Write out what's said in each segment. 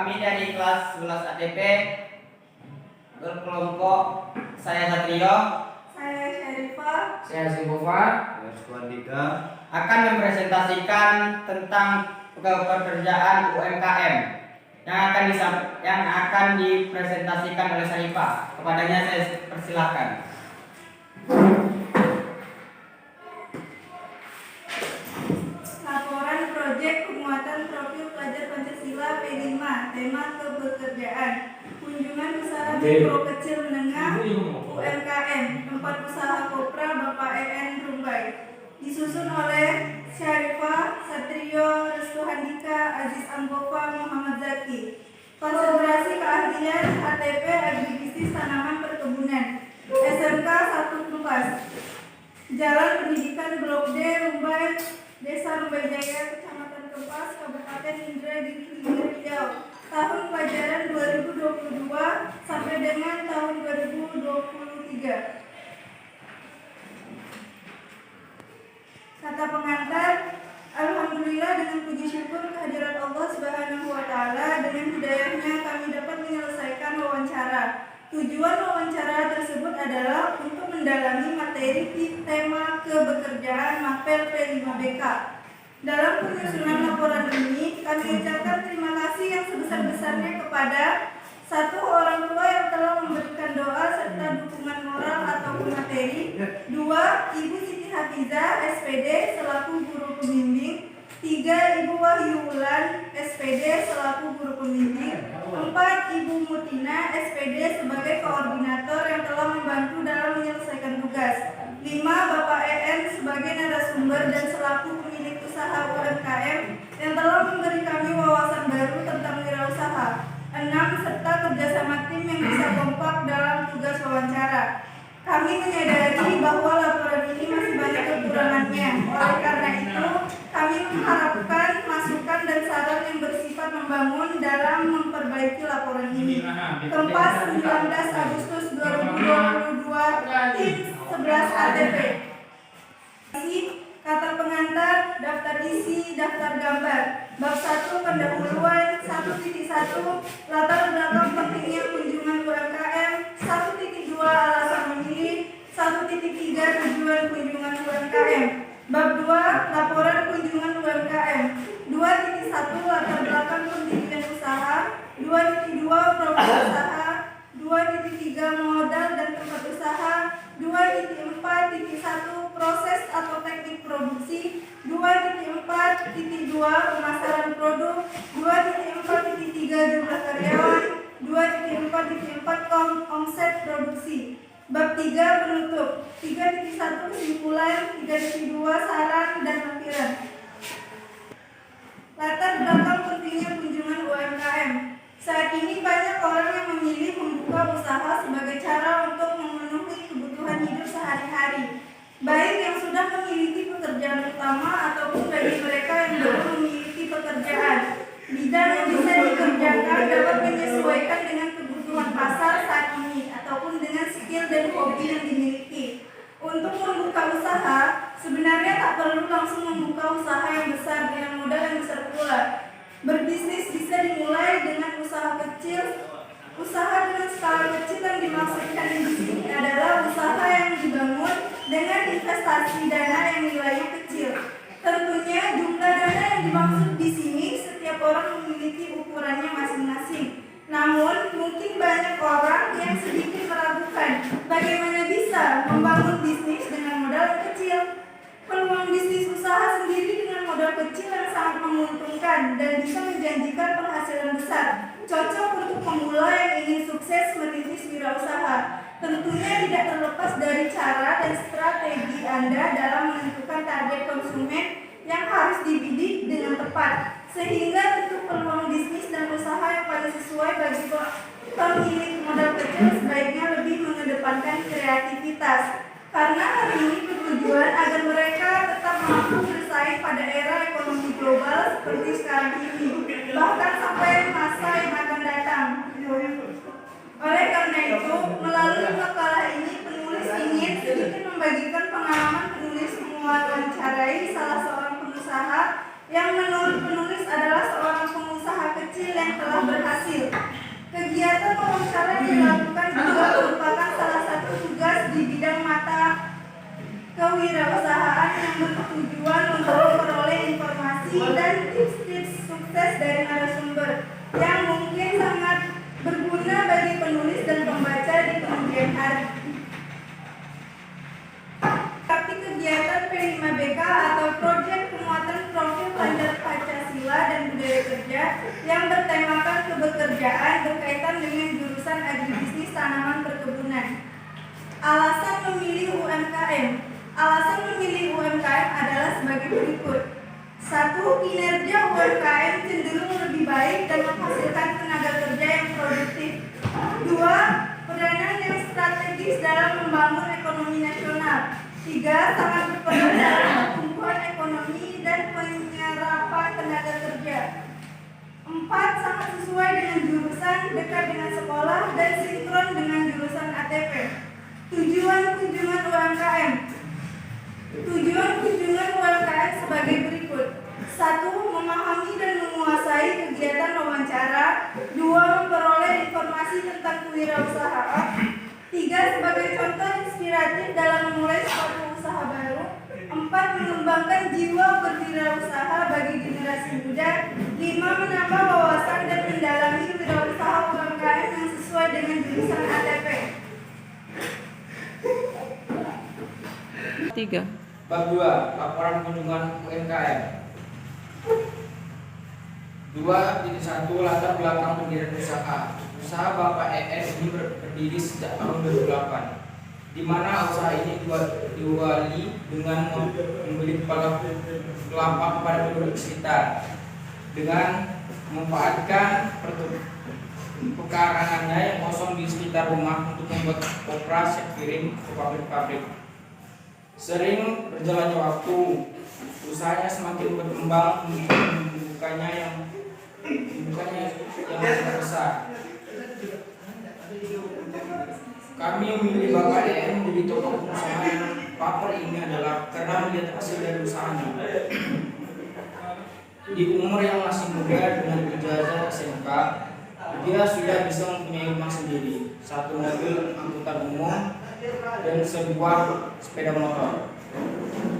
kami dari kelas 11 ATP berkelompok saya Satrio, saya Syarifah, saya Zibova, saya Suandika akan mempresentasikan tentang pekerjaan UMKM yang akan dipresentasikan oleh Syarifah. Kepadanya saya persilahkan. laporan proyek penguatan profil pelajar Pancasila P5, tema kepekerjaan, kunjungan usaha mikro kecil menengah UMKM, tempat usaha kopra Bapak EN Rumbai, disusun oleh Syarifah, Satrio, Restu Handika, Aziz Anggova, Muhammad Zaki. Konsentrasi keahlian ATP Agribisnis Tanaman Perkebunan, SMK 1 Kempas, Jalan Pendidikan Blok D, Rumbai, Desa Rumbai Jaya, Kecamatan Kempas, Kabupaten Indragiri, Riau. Tahun pelajaran 2022 sampai dengan tahun 2023. Kata pengantar, alhamdulillah dengan puji syukur kehadirat Allah Subhanahu wa taala, dengan hidayahnya kami dapat menyelesaikan wawancara. Tujuan wawancara tersebut adalah untuk mendalami materi tema kebekerjaan Mapel P5BK. Dalam penyusunan laporan ini, kami ucapkan terima kasih yang sebesar-besarnya kepada satu, orang tua yang telah memberikan doa serta dukungan moral ataupun materi. Dua, Ibu Siti Hafizah, SPD, selaku guru pembimbing. Tiga, Ibu Wahyu Wulan, SPD, selaku guru pembimbing. Empat, Ibu Mutina, SPD, sebagai koordinator yang telah membantu dalam menyelesaikan tugas. Lima, Bapak EN sebagai narasumber dan selaku pemilik usaha UMKM yang telah memberi kami wawasan baru tentang wirausaha. 6, serta kerjasama tim yang bisa kompak dalam tugas wawancara. Kami menyadari bahwa laporan ini masih banyak kekurangannya. Oleh karena itu, kami mengharapkan masukan dan saran yang bersifat membangun dalam memperbaiki laporan ini. Kempas 19 Agustus 2022, tim 11 ATP. Kata pengantar, daftar isi, daftar gambar. Bab 1, pendahuluan. 1.1, latar belakang pentingnya kunjungan UMKM. 1.2, alasan memilih. 1.3, tujuan kunjungan UMKM. Bab 2, laporan kunjungan UMKM. 2.1, latar belakang pendirian usaha. 2.2, profil usaha. 2.3, modal dan tempat usaha. 2.4.1, proses atau teknik produksi. 2.4.2, pemasaran produk. 2.4.3, jumlah karyawan. 2.4.4, omset produksi. Bab 3, penutup. 3.1, kesimpulan. 3.2, saran dan lampiran. Latar belakang pentingnya kunjungan UMKM. Saat ini banyak orang yang memilih membuka usaha sebagai cara untuk memenuhi kebutuhan hidup sehari-hari, baik yang sudah memiliki pekerjaan utama ataupun bagi mereka yang belum memiliki pekerjaan. Bidang yang bisa dikerjakan dapat menyesuaikan dengan kebutuhan pasar saat ini ataupun dengan skill dan hobi yang dimiliki. Untuk membuka usaha, sebenarnya tak perlu langsung membuka usaha yang besar dengan modal yang besar pula. Berbisnis bisa dimulai dengan usaha kecil. Usaha dengan skala kecil yang dimaksudkan di sini adalah usaha yang dibangun dengan investasi dana yang nilainya kecil. Tentunya jumlah dana yang dimaksud di sini setiap orang memiliki ukurannya masing-masing. Namun mungkin banyak orang yang sedikit meragukan bagaimana bisa membangun bisnis dengan modal yang kecil. Peluang bisnis usaha sendiri dengan modal kecil yang sangat menguntungkan dan bisa menjanjikan penghasilan besar, cocok untuk pemula yang ingin sukses merintis wirausaha. Tentunya tidak terlepas dari cara dan strategi Anda dalam menentukan target konsumen yang harus dibidik dengan tepat, sehingga tentu peluang bisnis dan usaha yang paling sesuai bagi pemilik modal kecil sebaiknya lebih mengedepankan kreativitas. Karena hal ini bertujuan agar mereka tetap mampu bersaing pada era ekonomi global seperti sekarang ini, bahkan sampai masa yang akan datang. Oleh karena itu, melalui makalah ini penulis ingin sedikit membagikan pengalaman penulis mewawancarai salah seorang pengusaha yang menurut penulis adalah seorang pengusaha kecil yang telah berhasil. Kegiatan wawancara yang dilakukan juga merupakan salah satu tugas di bidang mata kewirausahaan yang bertujuan untuk memperoleh informasi dan tips-tips sukses dari narasumber yang mungkin sangat berguna bagi penulis dan pembaca di kemudian hari. Tapi kegiatan P5BK atau Proyek Penguatan Profil Pancasila dan Budaya Kerja yang bertemakan kebekerjaan berkaitan dengan jurusan agribisnis tanaman perkebunan. Alasan memilih UMKM. Alasan memilih UMKM adalah sebagai berikut. 1. Kinerja UMKM cenderung lebih baik dan menghasilkan tenaga kerja yang produktif. 2. Peranan yang strategis dalam membangun ekonomi nasional. 3. Sangat berperan dalam pertumbuhan ekonomi dan penyerapan tenaga kerja. 4. Sangat sesuai dengan jurusan, dekat dengan sekolah, dan sinkron dengan jurusan ATP. Tujuan kunjungan UMKM. Tujuan kunjungan UMKM sebagai berikut. 1. Memahami dan menguasai kegiatan wawancara. 2. Memperoleh informasi tentang kewirausahaan. 3. Sebagai contoh inspiratif dalam memulai suatu usaha baru. 4. Mengembangkan jiwa berwirausaha bagi generasi muda. 5. Menambah wawasan dan mendalami wirausaha UMKM yang sesuai dengan jurusan ATP. 3. Bab 2. Laporan kunjungan UMKM. 2.1 Latar belakang pendirian usaha. Usaha Bapak ES ini berdiri sejak tahun 2008, di mana usaha ini diawali dengan membeli kepala kelapa kepada penduduk sekitar dengan memanfaatkan pekarangannya yang kosong di sekitar rumah untuk membuat kopra siap kirim ke pabrik-pabrik. Sering berjalannya waktu, usahanya semakin berkembang, membukanya yang besar. Kami memilih Bapak EM menjadi tokoh usaha yang paper ini adalah karena melihat hasil dari usahanya. Di umur yang masih muda dengan ijazah SMK, dia sudah bisa mempunyai rumah sendiri, 1 mobil angkutan umum, dan sebuah sepeda motor.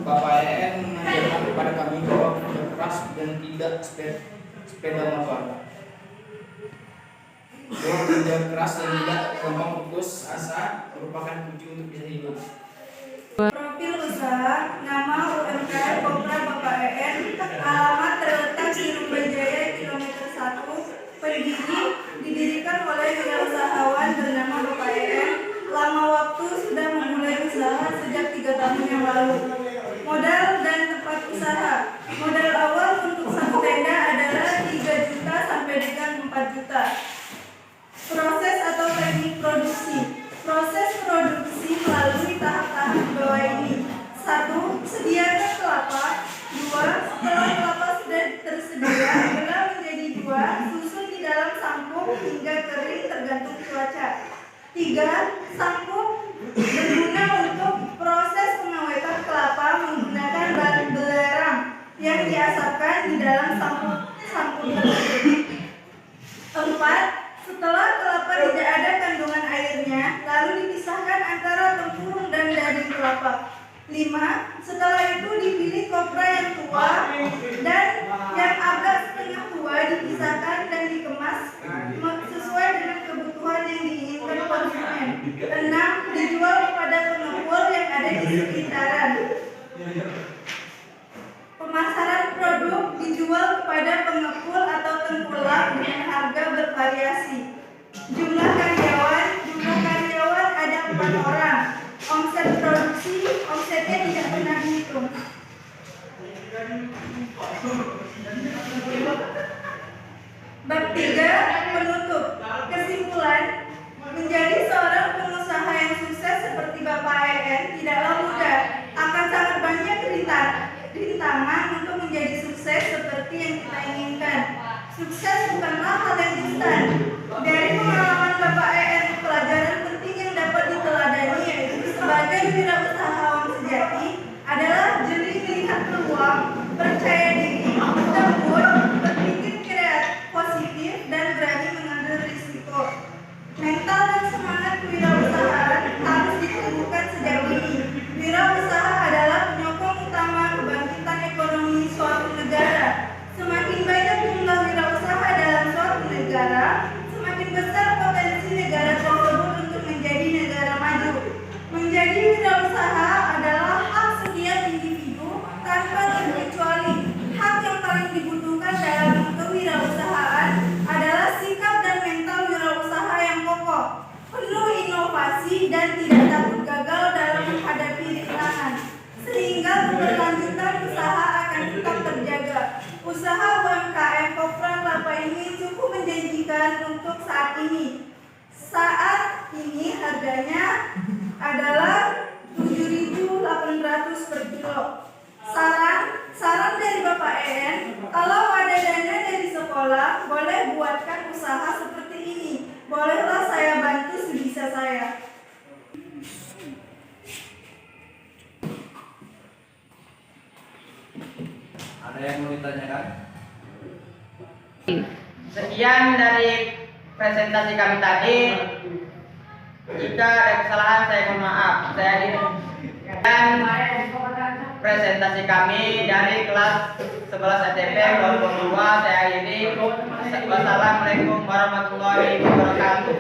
Bapak EM mengajarkan kepada kami bahwa kerja keras dan tidak sepeda motor. Bahwa kerja keras dan tidak gampang putus asa merupakan kunci untuk bisa hidup. Profil usaha, nama UMKM Kopra Bapak EM, alamat terletak di Rumbajaya kilometer 1, pendiri didirikan oleh wirausahawan bernama Bapak EM, lama waktu sudah memulai usaha sejak 3 tahun yang lalu. Modal dan tempat usaha. Modal awal untuk satu tenda adalah 3 juta sampai dengan 4 juta. Proses atau teknik produksi. Proses produksi melalui tahap-tahap di bawah ini. 1. Sediakan kelapa. 2. Setelah kelapa sudah tersedia, belah menjadi 2, susun di dalam sangkuk hingga kering tergantung cuaca. 3. Sangkuk berguna untuk proses pengawetan kelapa menggunakan belerang yang diasapkan di dalam sangkuk tersebut. 4. Setelah kelapa tidak ada kandungan airnya, lalu dipisahkan antara tempurung dan daging kelapa. 5. Setelah itu dipilih kopra yang tua dan yang agak setengah tua dipisahkan dan dikemas sesuai dengan kebutuhan yang diinginkan konsumen. 6. Dijual kepada pengepul yang ada di sekitaran. Pemasaran produk dijual kepada pengepul atau tengkulak dengan harga bervariasi. Jumlah karyawan ada 4 orang. Omset produksi, omsetnya tidak pernah dihitung. Bab 3, penutup. Kesimpulan, menjadi seorang pengusaha yang sukses seperti Bapak EN tidaklah mudah. Akan sangat banyak rintangan untuk menjadi sukses seperti yang kita inginkan. Sukses bukanlah hal yang instan. Dari pengalaman Bapak EN, pelajaran penting yang dapat diteladani yaitu sebagai wirausahawan sejati adalah jeli melihat peluang, percaya diri, tangguh, berpikir kreatif, positif, dan untuk saat ini. Saat ini harganya adalah 7.800 per kilo. Saran dari Bapak EN, kalau ada dana dari sekolah, boleh buatkan usaha seperti ini. Bolehlah saya bantu sebisa saya. Ada yang mau ditanyakan? Sekian dari presentasi kami tadi. Jika ada kesalahan saya mohon maaf. Saya ini dan presentasi kami dari kelas 11 STP 2022. Saya akhiri. Wassalamualaikum warahmatullahi wabarakatuh.